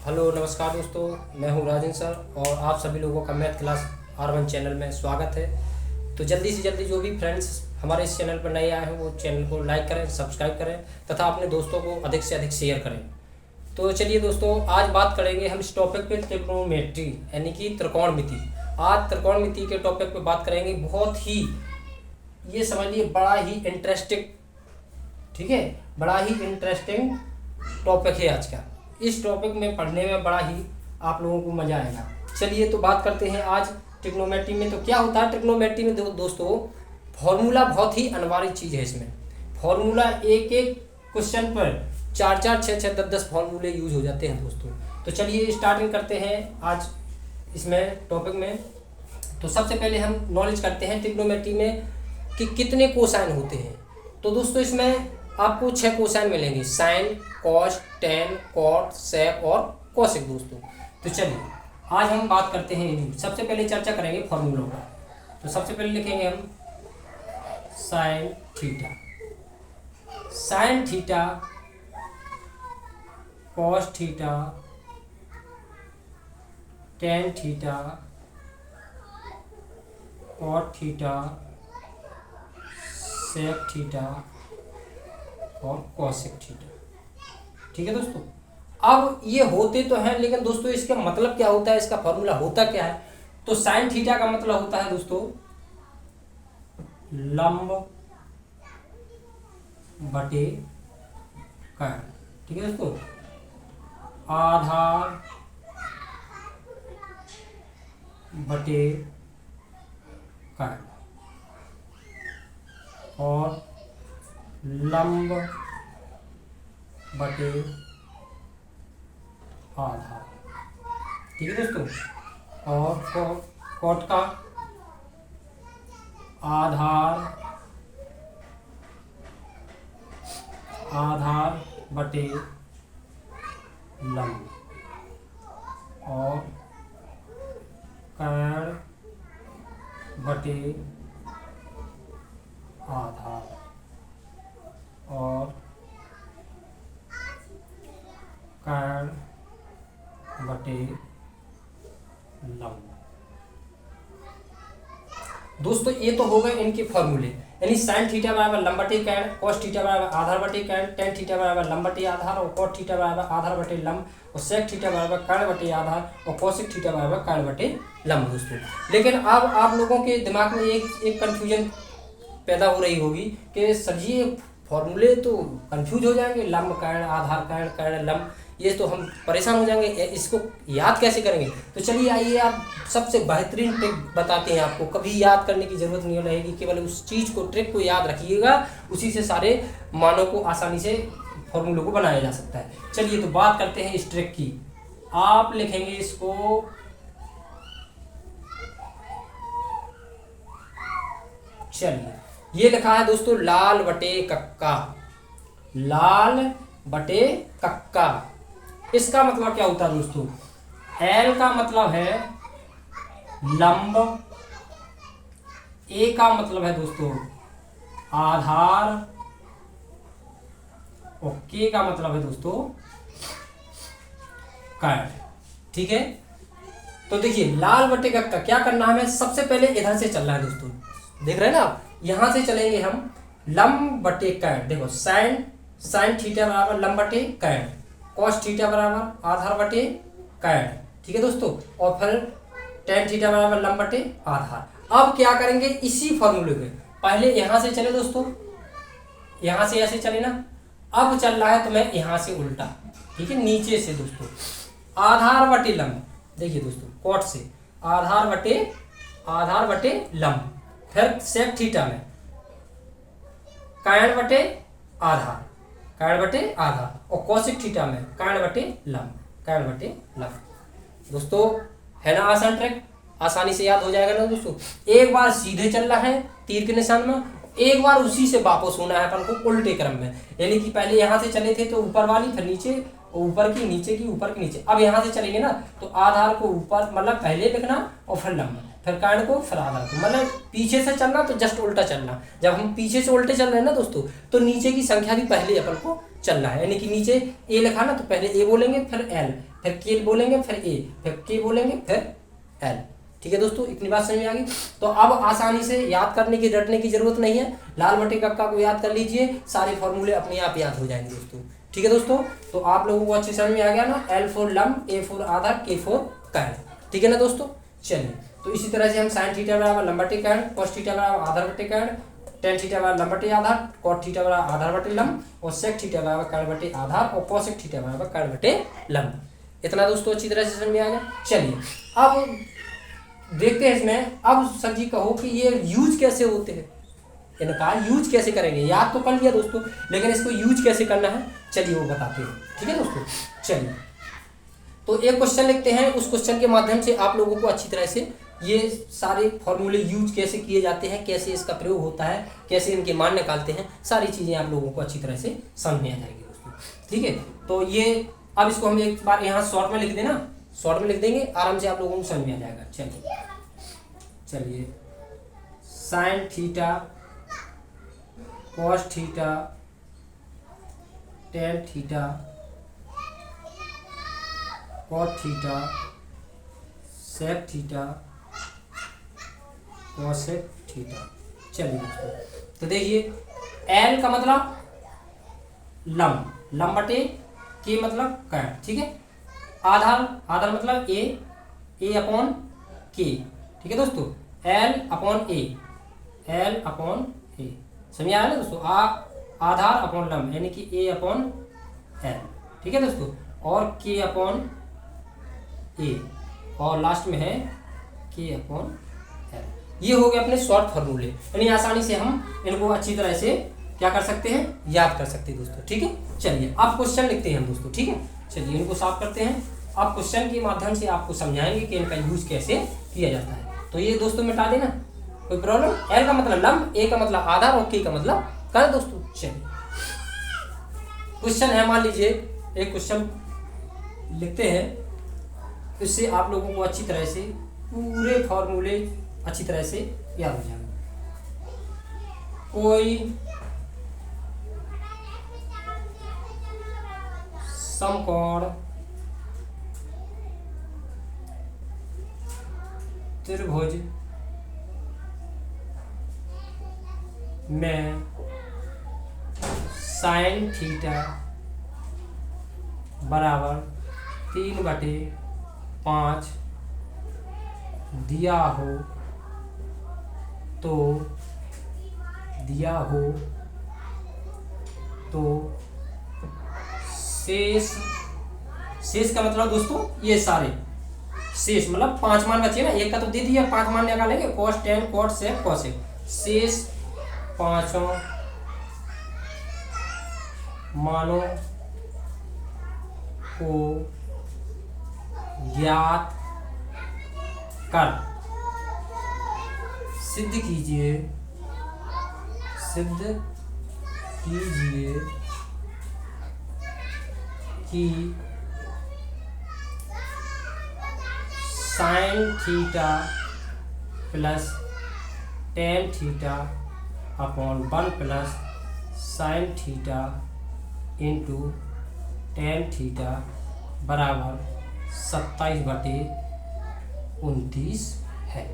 Hello नमस्कार दोस्तों, मैं हूं राजन सर और आप सभी लोगों का मैथ क्लास R1 चैनल में स्वागत है। तो जल्दी से जल्दी जो भी फ्रेंड्स हमारे इस चैनल पर नए आए हैं वो चैनल को लाइक करें, सब्सक्राइब करें तथा अपने दोस्तों को अधिक से अधिक शेयर करें। तो चलिए दोस्तों, आज बात करेंगे हम इस टॉपिक पे ट्रिग्नोमेट्री यानी कि त्रिकोणमिति। आज त्रिकोणमिति के टॉपिक पे बात करेंगे। बहुत ही ये समझिए बड़ा ही इंटरेस्टिंग, ठीक है, बड़ा ही इंटरेस्टिंग टॉपिक है आज का। इस टॉपिक में पढ़ने में बड़ा ही आप लोगों को मजा आएगा। चलिए तो बात करते हैं आज ट्रिग्नोमेट्री में। तो क्या होता है ट्रिग्नोमेट्री में दोस्तों, फॉर्मूला बहुत ही अनिवार्य चीज़ है। इसमें फॉर्मूला एक एक क्वेश्चन पर 4-4, 6-6, 10-10 फॉर्मूले यूज हो जाते हैं दोस्तों। तो चलिए स्टार्टिंग करते हैं आज इसमें टॉपिक में। तो सबसे पहले हम नॉलेज करते हैं ट्रिग्नोमेट्री में कि कितने कोसाइन होते हैं। तो दोस्तों इसमें आपको 6 कोसाइन मिलेंगे, साइन, कॉस, टेन, कॉट, सेक और कोसेक दोस्तों। तो चलिए आज हम बात करते हैं। सबसे पहले चर्चा करेंगे फॉर्मूलों का। तो सबसे पहले लिखेंगे हम sine theta, sine theta, cos theta, tan theta, cot theta, sec theta और कोसेक थीटा। ठीक है दोस्तों। अब ये होते तो हैं, लेकिन दोस्तों इसका मतलब क्या होता है, इसका फॉर्मूला होता क्या है। तो साइन थीटा का मतलब होता है दोस्तों लंब बटे कर्ण। ठीक है दोस्तों, आधार बटे कर्ण और लंब बटे आधार। ठीक है दोस्तों। और कॉट का आधार बटे लंब और कर्ण बटे आधार और कर्ण बटे लंब। दोस्तों ये तो हो गए इनके फॉर्मूले, यानी साइन थीटा बराबर लंब बटे कर्ण, कॉस थीटा बराबर आधार बटे कर्ण, टेन थीटा बराबर लंब बटे आधार और कॉट थीटा बराबर आधार बटे लंब और सेक थीटा बराबर कर्ण बटे आधार और कोसेक थीटा बराबर कर्ण बटे लंब दोस्तों। लेकिन अब आप लोगों के दिमाग में एक कन्फ्यूजन पैदा हो रही होगी कि सर जी फॉर्मूले तो कंफ्यूज हो जाएंगे, लंब कर्ण, आधार कर्ण, कर्ण लंब, ये तो हम परेशान हो जाएंगे, इसको याद कैसे करेंगे। तो चलिए आइए आप सबसे बेहतरीन ट्रिक बताते हैं आपको। कभी याद करने की जरूरत नहीं रहेगी, केवल उस चीज़ को, ट्रिक को याद रखिएगा, उसी से सारे मानों को आसानी से फॉर्मूलों को बनाया जा सकता है। चलिए तो बात करते हैं इस ट्रिक की। आप लिखेंगे इसको चलिए ये लिखा है दोस्तों लाल बटे कक्का, लाल बटे कक्का। इसका मतलब क्या होता है दोस्तों, एल का मतलब है लंब, ए का मतलब है दोस्तों आधार और के का मतलब है दोस्तों कर्ण। ठीक है। तो देखिए लाल बटे कक्का क्या करना है हमें, सबसे पहले इधर से चलना है दोस्तों, देख रहे हैं ना आप, यहां से चलेंगे हम लंब बटे कर्ण। देखो साइन थीटा बराबर लंब बटे कर्ण, कॉस थीटा बराबर आधार बटे कर्ण। ठीक है दोस्तों। और फिर टेन थीटा बराबर लंब बटे आधार। अब क्या करेंगे, इसी फॉर्मूले के पहले यहां से चले दोस्तों, यहां से ऐसे चले ना, अब चल रहा है तो मैं यहां से उल्टा, ठीक है, नीचे से दोस्तों आधार बटे लंब। देखिए दोस्तों कॉट से आधार बटे लंब, फिर सेक थीटा में कर्ण बटे आधार, और कोसेक थीटा में कर्ण बटे लंब। दोस्तों है ना आसान ट्रिक, आसानी से याद हो जाएगा ना दोस्तों। एक बार सीधे चल रहा है तीर के निशान में, एक बार उसी से वापस होना है अपन को उल्टे क्रम में, यानी कि पहले यहाँ से चले थे तो ऊपर वाली, फिर नीचे, ऊपर की, नीचे की, ऊपर की, नीचे। अब यहाँ से चलेंगे ना तो आधार को ऊपर, मतलब पहले लिखना और फिर लंब, फिर कर्ण को, फिर आधार को। मतलब पीछे से चलना तो जस्ट उल्टा चलना। जब हम पीछे से उल्टे चल रहे हैं ना दोस्तों, तो नीचे की संख्या भी पहले अपन को चलना है। यानी कि नीचे ए लिखा ना, तो पहले ए बोलेंगे, फिर एल, फिर के बोलेंगे, फिर ए, फिर के बोलेंगे, फिर एल। ठीक है दोस्तों, इतनी बात समझ में आ गई। तो अब आसानी से याद करने की, रटने की जरूरत नहीं है। लाल बटे कक्का को याद कर लीजिए, सारे फॉर्मूले अपने आप याद हो जाएंगे दोस्तों। ठीक है दोस्तों, तो आप लोगों को अच्छी समझ में आ गया ना। एल फॉर लंब, ए फॉर आधार, के फॉर कर्ण। ठीक है ना दोस्तों। चलिए, तो इसी तरह से हम साइन थीटा बराबर लंब बटे कर्ण, कॉस थीटा बराबर आधार बटे कर्ण, टेन थीटा बराबर लंब बटे आधार, कॉट थीटा बराबर आधार बटे लंब, और सेक थीटा बराबर कर्ण बटे आधार, और कोसेक थीटा बराबर कर्ण बटे लंब। इतना दोस्तों अच्छी तरह से समझ में आ गया। चलिए, अब देखते हैं इसमें। अब सर जी कहो कि ये यूज कैसे होते हैं, इनका यूज कैसे करेंगे। याद तो कर लिया दोस्तों, लेकिन इसको यूज कैसे करना है, चलिए वो बताते हैं। ठीक है दोस्तों। चलिए, तो एक क्वेश्चन लिखते हैं, उस क्वेश्चन के माध्यम से आप लोगों को अच्छी तरह से ये सारे फॉर्मूले यूज कैसे किए जाते हैं, कैसे इसका प्रयोग होता है, कैसे इनके मान निकालते हैं, सारी चीज़ें आप लोगों को अच्छी तरह से समझ में आ जाएगी दोस्तों। ठीक है, तो ये अब इसको हम एक बार यहाँ शॉर्ट में लिख देना, शॉर्ट में लिख देंगे, आराम से आप लोगों को समझ में आ जाएगा। चलिए, sine theta, cos theta, tan theta, cot theta, sec theta, cosec theta. चलिए दोस्तों, तो देखिए, एल का मतलब लंब, लंब बटे के मतलब कर्ण। ठीक है, आधार, आधार मतलब ए अपॉन के। ठीक है दोस्तों, एल अपॉन ए, एल अपॉन ए, समझ आया ना दोस्तों। आधार अपॉन लंब, यानी कि ए अपॉन एल। ठीक है दोस्तों, और के अपॉन ए, और लास्ट में है के अपॉन एल। ये हो गए अपने शॉर्ट फॉर्मूले, यानी आसानी से हम इनको अच्छी तरह से क्या कर सकते हैं, याद कर सकते हैं दोस्तों। ठीक है, चलिए अब क्वेश्चन लिखते हैं हम दोस्तों। ठीक है, चलिए इनको साफ करते हैं। अब क्वेश्चन के माध्यम से आपको समझाएंगे कि इनका यूज कैसे किया जाता है। तो ये दोस्तों मिटा देना, कोई प्रॉब्लम। एल का मतलब लंब, ए का मतलब आधार, और के का मतलब कर्ण दोस्तों। चलिए, क्वेश्चन है, मान लीजिए एक क्वेश्चन लिखते हैं, इससे आप लोगों को अच्छी तरह से पूरे फॉर्मूले अच्छी तरह से याद हो जाएंगे। कोई समकोण त्रिभुज में साइन थीटा बराबर 3/5 दिया हो तो शेष का मतलब दोस्तों ये सारे शेष, मतलब 5 मान बचे ना, एक का तो दे दिया, 5 मान निकालेंगे, कॉस, टेन, कॉट, सेक, कोसेक। शेष 5 मानों को ज्ञात कर सिद्ध कीजिए कि sine theta plus tan theta upon 1 plus sine theta into tan theta बराबर 27/29 है।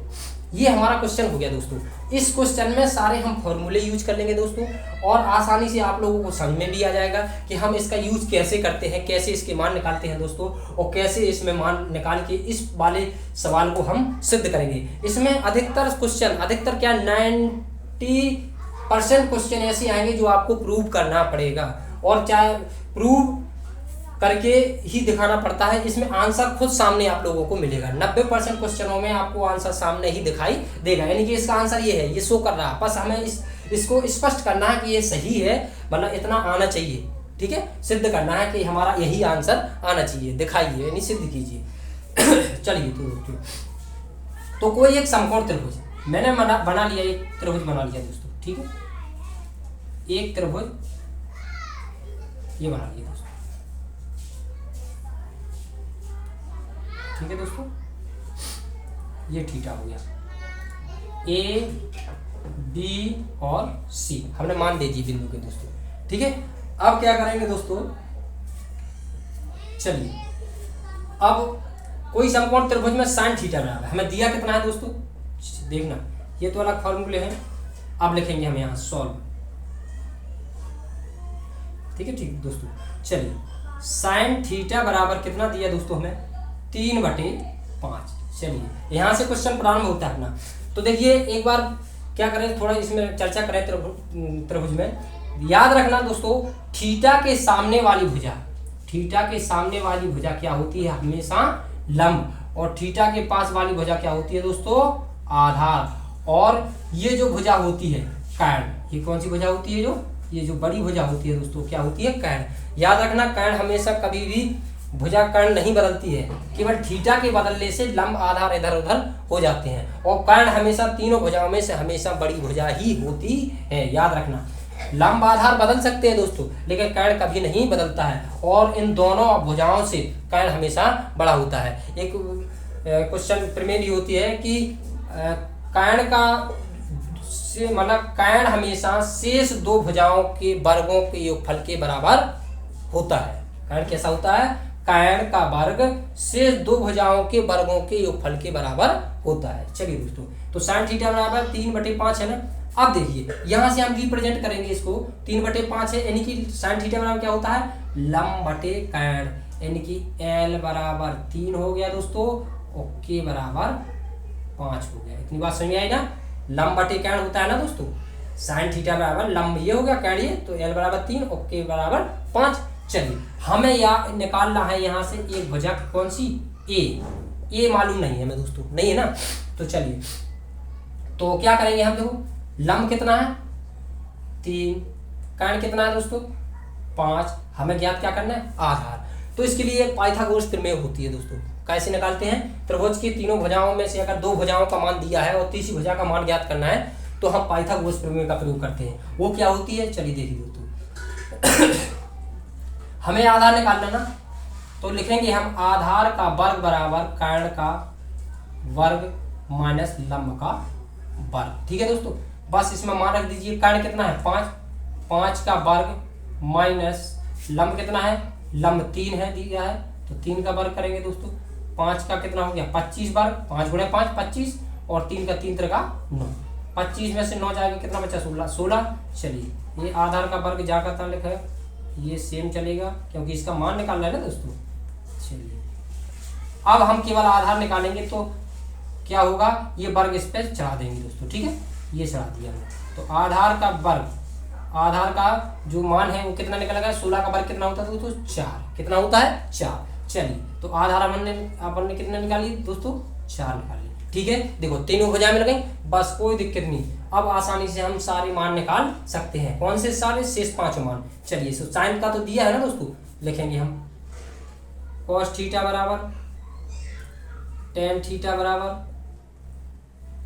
ये हमारा क्वेश्चन हो गया दोस्तों। इस क्वेश्चन में सारे हम फॉर्मूले यूज कर लेंगे दोस्तों, और आसानी से आप लोगों को समझ में भी आ जाएगा कि हम इसका यूज कैसे करते हैं, कैसे इसके मान निकालते हैं दोस्तों, और कैसे इसमें मान निकाल के इस वाले सवाल को हम सिद्ध करेंगे। इसमें अधिकतर क्वेश्चन, अधिकतर क्या 90% क्वेश्चन ऐसे आएंगे जो आपको प्रूव करना पड़ेगा, और चाहे प्रूव करके ही दिखाना पड़ता है। इसमें आंसर खुद सामने आप लोगों को मिलेगा। 90% क्वेश्चनों में आपको आंसर सामने ही दिखाई देगा, यानी कि इसका आंसर ये है, ये शो कर रहा है। बस हमें इसको स्पष्ट करना है कि ये सही है, मतलब इतना आना चाहिए। ठीक है, सिद्ध करना है कि हमारा यही आंसर आना चाहिए, दिखाइए यानी सिद्ध कीजिए। चलिए तो कोई एक समकोण त्रिभुज मैंने बना लिया, एक त्रिभुज बना लिया दोस्तों। ठीक है, एक त्रिभुज ये बना लिया दोस्तों। ठीक है दोस्तों, ये थीटा हो गया। ए बी और सी हमने मान दे दी बिंदु के दोस्तों। ठीक है, अब क्या करेंगे दोस्तों, चलिए अब कोई समकोण त्रिभुज में साइन थीटा बराबर हमें दिया कितना है दोस्तों, देखना ये तो अलग फॉर्मूले हैं। अब लिखेंगे हम यहाँ सॉल्व। ठीक है ठीक दोस्तों, चलिए साइन थीटा बराबर कितना दिया दोस्तों हमें 3/5। चलिए यहाँ से क्वेश्चन प्रारंभ होता है अपना। तो देखिए एक बार क्या करें, थोड़ा इसमें चर्चा करें त्रिभुज में। याद रखना दोस्तों, थीटा के सामने वाली भुजा, थीटा के सामने वाली भुजा क्या होती है हमेशा लंब, और थीटा के पास वाली भुजा क्या होती है दोस्तों आधार। और ये जो भुजा होती है कर्ण, ये कौन सी भुजा होती है, जो ये जो बड़ी भुजा होती है दोस्तों क्या होती है कर्ण। याद रखना कर्ण हमेशा कभी भी भुजा कर्ण नहीं बदलती है, केवल थीटा के बदलने से लंब आधार इधर उधर हो जाते हैं। और कर्ण हमेशा तीनों भुजाओं में से हमेशा बड़ी भुजा ही होती है। याद रखना लंब आधार बदल सकते हैं दोस्तों, लेकिन कर्ण कभी नहीं बदलता है, और इन दोनों भुजाओं से कर्ण हमेशा बड़ा होता है। एक क्वेश्चन प्रमेय भी होती है कि कर्ण का से मतलब कर्ण हमेशा शेष दो भुजाओं के वर्गों के योगफल के बराबर होता है। कर्ण कैसा होता है, कर्ण का वर्ग शेष दो भुजाओं के वर्गों के योगफल के बराबर होता है। चलिए दोस्तों, तो साइन थीटा बराबर 3/5 है ना। अब देखिए यहाँ से हम रिप्रेजेंट करेंगे इसको, 3/5 है, यानी कि साइन थीटा बराबर क्या होता है लंब बटे कर्ण, यानी कि L बराबर 3 हो गया दोस्तों, और K बराबर 5 हो गया। इतनी बात समझ में आई ना, लंब बटे कर्ण होता है ना दोस्तों, साइन थीटा बराबर लंब ये हो गया कर्ण ये, तो L बराबर 3 और K बराबर 5। चलिए हमें यहाँ निकालना है यहाँ से एक भुजा कौन सी ए मालूम नहीं है हमें दोस्तों, नहीं है ना। तो चलिए तो क्या करेंगे हम, देखो लंब कितना है 3, कर्ण कितना है दोस्तों 5, हमें ज्ञात क्या करना है आधार। तो इसके लिए पाइथागोरस प्रमेय होती है दोस्तों। कैसे निकालते हैं, त्रिभुज की तीनों भुजाओं में से अगर दो भुजाओं का मान दिया है और तीसरी भुजा का मान ज्ञात करना है, तो हम पाइथागोरस प्रमेय का प्रयोग करते हैं। वो क्या होती है, चलिए देखिए दोस्तों हमें आधार निकालना ना, तो लिखेंगे हम आधार का वर्ग बराबर कर्ण का वर्ग माइनस लंब का वर्ग। ठीक है दोस्तों, बस इसमें मान रख दीजिए, कर्ण कितना है 5 का वर्ग माइनस लंब कितना है, लंब 3 है दिया है, तो 3 का वर्ग करेंगे दोस्तों। 5 का कितना हो गया 25 वर्ग, 5 गुणे 5 25, और 3 का 3 का 9, 25 में से 9 जाएगा कितना बचा 16। चलिए ये आधार का वर्ग जाकर था लिखा है, ये सेम चलेगा क्योंकि इसका मान निकालना है ना दोस्तों। चलिए अब हम केवल आधार निकालेंगे, तो क्या होगा, ये वर्ग इस पर चढ़ा देंगे दोस्तों। ठीक है, ये चढ़ा दिया हमने, तो आधार का वर्ग, आधार का जो मान है वो कितना निकलेगा, 16 का वर्ग कितना होता है दोस्तों 4, कितना होता है 4। चलिए तो आधार अपन ने कितना निकाली दोस्तों 4 निकाली। ठीक है, देखो तीनों भुजाएं मिल गई, बस कोई दिक्कत नहीं। अब आसानी से हम सारे मान निकाल सकते हैं। कौन से सारे, शेष 5 मान। चलिए साइन का तो दिया है ना दोस्तों, लिखेंगे हम cos थीटा बराबर tan थीटा बराबर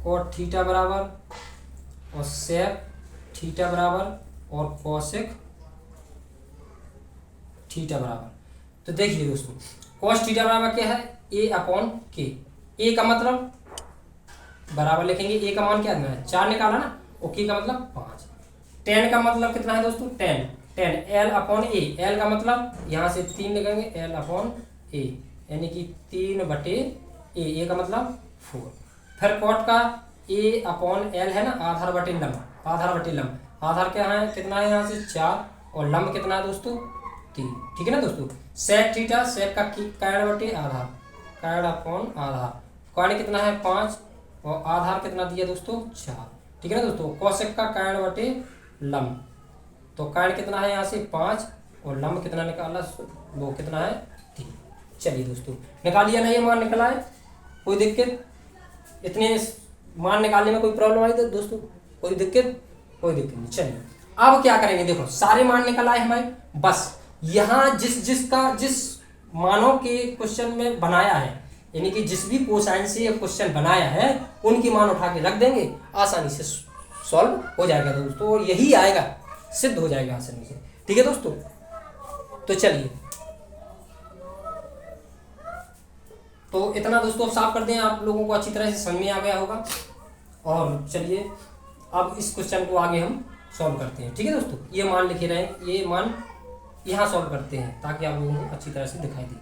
cot थीटा बराबर और sec थीटा बराबर और cosec थीटा बराबर। तो देखिए दोस्तों cos थीटा बराबर क्या है A/K, A का मतलब बराबर लिखेंगे, A का मान क्या है 4 निकाला ना, और K का मतलब 5। tan का मतलब कितना है दोस्तों, tan L/A, L का मतलब यहाँ से 3 लिखेंगे L/A, यानी कि 3/A, A का मतलब 4। फिर cot का A/L है ना, आधार बटे लंब, आधार बटे लंब, आधार क्या है कितना है यहाँ से 4, और लंब कितना है दोस्तों 3। ठीक है ना दोस्तों। sec थीटा, sec का कर्ण बटे आधार, कर्ण आधार, कर्ण कितना है 5 और आधार कितना दिया दोस्तों 4। ठीक है ना दोस्तों। cosec का कर्ण बटे लंब, तो कर्ण कितना है यहाँ से 5 और लंब कितना निकाला, वो कितना है 3। चलिए दोस्तों निकाल लिया ना, ये मान निकला है, कोई दिक्कत, इतने मान निकालने में कोई प्रॉब्लम आई तो दोस्तों, कोई दिक्कत नहीं। चलिए अब क्या करेंगे, देखो सारे मान निकल आए हमारे, बस यहाँ जिस मानों के क्वेश्चन में बनाया है, यानी कि जिस भी कोसाइन से ये क्वेश्चन बनाया है उनकी मान उठा के रख देंगे, आसानी से सॉल्व हो जाएगा दोस्तों, और यही आएगा, सिद्ध हो जाएगा आसानी से। ठीक है दोस्तों, तो चलिए तो इतना दोस्तों साफ कर दें, आप लोगों को अच्छी तरह से समझ में आ गया होगा। और चलिए अब इस क्वेश्चन को आगे हम सॉल्व करते हैं। ठीक है दोस्तों, ये मान लिखे रहे, ये मान यहाँ सॉल्व करते हैं ताकि आप लोगों को अच्छी तरह से दिखाई दे,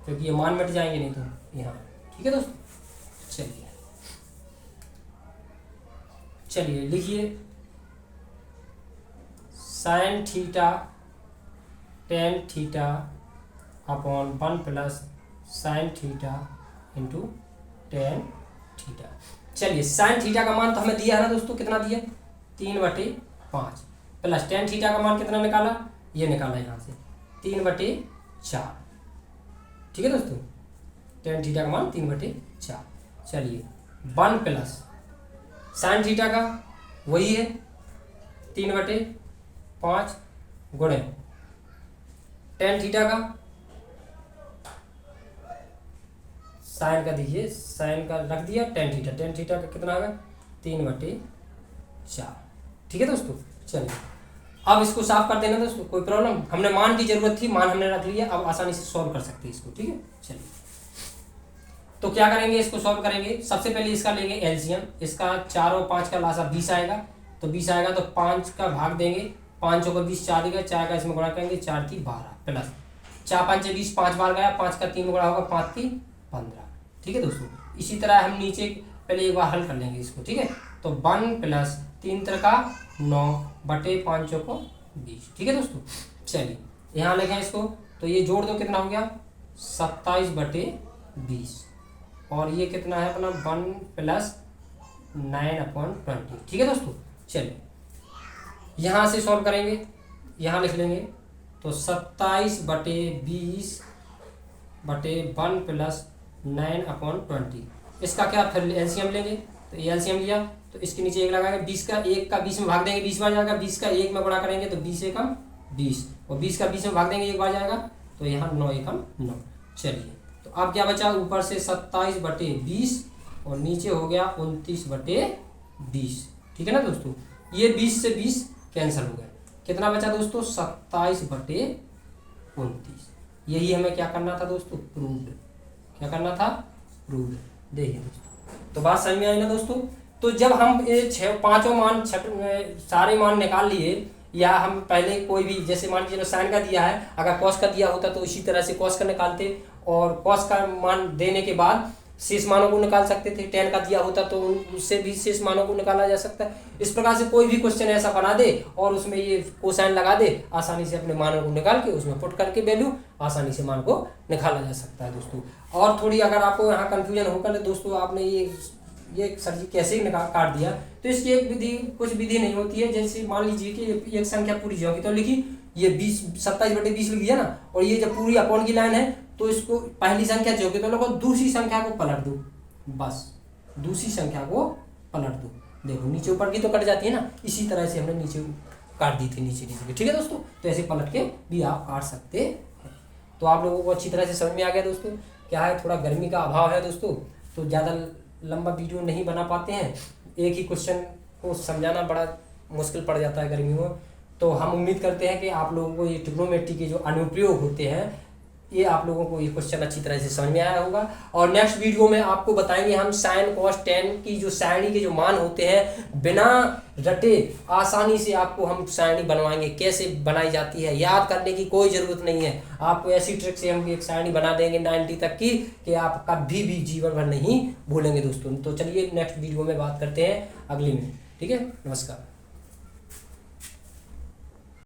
क्योंकि ये मान मिट जाएंगे नहीं तो यहाँ। ठीक है दोस्तों, चलिए लिखिए sine theta tan theta upon 1 plus sine theta into tan theta. चलिए साइन थीटा का मान तो हमें दिया है ना दोस्तों, कितना दिया, 3/5 प्लस टेन थीटा का मान कितना निकाला, ये निकाला यहाँ से 3/4। ठीक है दोस्तों, टेन थीटा का मान 3/4। चलिए 1 प्लस साइन थीटा का वही है 3/5 गुणे टेन थीटा का, साइन का देखिए, साइन का रख दिया, टेन थीटा का कितना होगा 3/4। ठीक है दोस्तों, चलिए अब इसको साफ कर देना दोस्तों, कोई प्रॉब्लम, हमने मान की जरूरत थी, मान हमने रख लिया, अब आसानी से सॉल्व कर सकते हैं इसको। ठीक है, चलिए तो क्या करेंगे, इसको सॉल्व करेंगे। सबसे पहले इसका लेंगे एलसीएम, इसका 4 और 5 का लासा 20 आएगा, तो 20 आएगा तो 5 का भाग देंगे, 5 होगा 20, 4 देगा, 4 का इसमें गुणा करेंगे, 4 की 12 प्लस 4 5 20, 5 बार गया, 5 का 3 गुणा होगा, 5 की 15। ठीक है दोस्तों, इसी तरह हम नीचे पहले एक बार हल कर लेंगे इसको। ठीक है, तो 1 प्लस 3 का 9 बटे 5 को 20। ठीक है दोस्तों, चलिए यहाँ लिखें इसको, तो ये जोड़ दो, कितना हो गया 27/20 और ये कितना है अपना 1 प्लस 9/20। ठीक है दोस्तों, चलिए यहाँ से सॉल्व करेंगे, यहाँ लिख लेंगे, तो 27/20 बटे 1 प्लस 9/20। इसका क्या फिर एलसीएम लेंगे, तो ये एलसीएम लिया तो इसके नीचे 1 लगाएंगे, 20 का 1 का 20 में भाग देंगे, 20 बार जाएगा, 20 का 1 में गुणा करेंगे तो 20 एकम 20 और 20 का 20 में भाग देंगे 1 बार जाएगा, तो यहाँ 9 एकम 9। चलिए तो अब क्या बचा, ऊपर से 27/20 और नीचे हो गया 29/20। ठीक है ना दोस्तों, ये 20 से 20 कैंसिल हो गया, कितना बचा दोस्तों 27/29। यही हमें क्या करना था दोस्तों, प्रूव्ड। क्या करना था, प्रूव्ड। देखिए दोस्तों, तो बात समझ में आई ना दोस्तों। तो जब हम ये पांचों मान सारे मान निकाल लिए, या हम पहले कोई भी, जैसे मान लीजिए साइन का दिया है, अगर कॉस का दिया होता तो इसी तरह से कॉस का निकालते, और कॉस का मान देने के बाद शेष मानों को निकाल सकते थे। टेन का दिया होता तो उससे भी शेष मानों को निकाला जा सकता है। इस प्रकार से कोई भी क्वेश्चन ऐसा बना दे और उसमें ये कोसाइन लगा दे, आसानी से अपने मानों को निकाल के उसमें पुट करके वैल्यू आसानी से मान को निकाला जा सकता है दोस्तों। और थोड़ी अगर आपको यहाँ कन्फ्यूजन होकर दोस्तों, आपने ये सर जी कैसे काट दिया, तो इसकी एक विधि, कुछ विधि नहीं होती है। जैसे मान लीजिए कि एक संख्या पूरी जाओगी तो लिखी, ये 27/20 लिख दिया ना, और ये जब पूरी अपॉन की लाइन है तो इसको पहली संख्या जो कि तो लोगों दूसरी संख्या को पलट दो, बस दूसरी संख्या को पलट दो। देखो नीचे ऊपर की तो कट जाती है ना, इसी तरह से हमने नीचे काट दी थी, नीचे नीचे। ठीक है दोस्तों, तो ऐसे पलट के भी आप काट सकते हैं। तो आप लोगों को अच्छी तरह से समझ में आ गया दोस्तों। क्या है, थोड़ा गर्मी का अभाव है दोस्तों, तो ज़्यादा लंबा वीडियो नहीं बना पाते हैं, एक ही क्वेश्चन को समझाना बड़ा मुश्किल पड़ जाता है गर्मी में। तो हम उम्मीद करते हैं कि आप लोगों को ये ट्रिग्नोमेट्री के जो अनुप्रयोग होते हैं, ये आप लोगों को ये क्वेश्चन अच्छी तरह से समझ में आया होगा। और नेक्स्ट वीडियो में आपको बताएंगे हम साइन कॉस टेन की जो सारणी के जो मान होते हैं, बिना रटे आसानी से आपको हम सारणी बनवाएंगे। कैसे बनाई जाती है याद करने की कोई ज़रूरत नहीं है, आपको ऐसी ट्रिक से हम एक सारणी बना देंगे 90 तक की कि आप कभी भी जीवन भर नहीं भूलेंगे दोस्तों। तो चलिए नेक्स्ट वीडियो में बात करते हैं अगली में। ठीक है, नमस्कार।